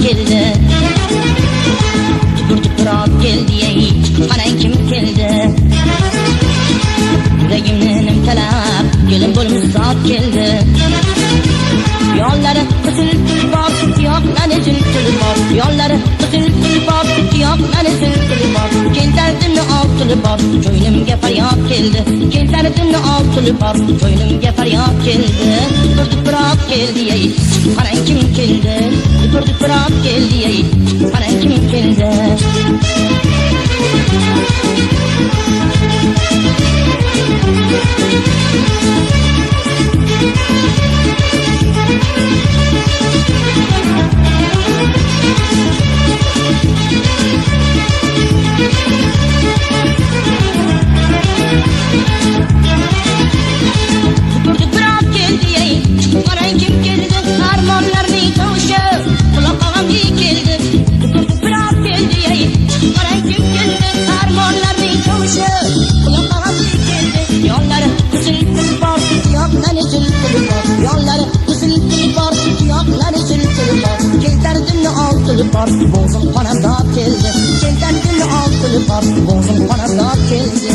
keldi. Tupurab keldi ey, ana kim keldi? Yuragimni nimtalab, kelin bo'lmish zot keldi. Yollari qizil bor, tuyoqlari zil bor. Yollari qizil bor, tuyoqlari zil bor. Keltardimni oltili bor, ko'nglimga faryod keldi. Keltardimni oltili bor, ko'nglimga faryod keldi. Tupurab keldi ey, ana kim keldi? Tupurab keldi ey, ana kim keldi? Boğazım kanada keldi. Keltardimni oltili bor, boğazım kanada keldi.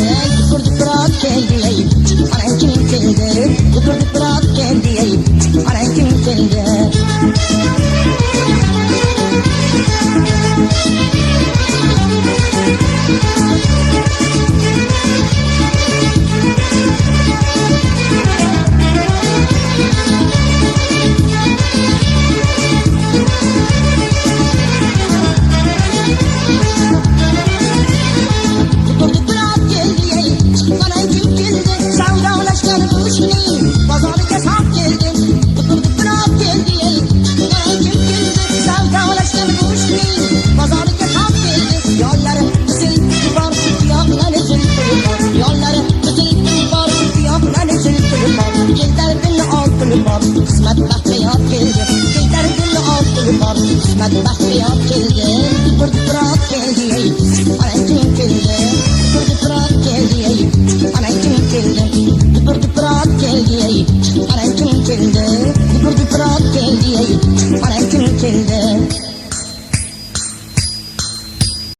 Tupurab keldi ey, ana kim keldi? Tupurab keldi ey, ana kim keldi? Kısmet bahtiyar keldi. Keltardimni oltili bor, kısmet bahtiyar keldi. Tupurab keldi ey, ana kim keldi? Tupurab keldi ey, ana kim keldi? Tupurab keldi ey, ana kim keldi? Tupurab keldi ey, ana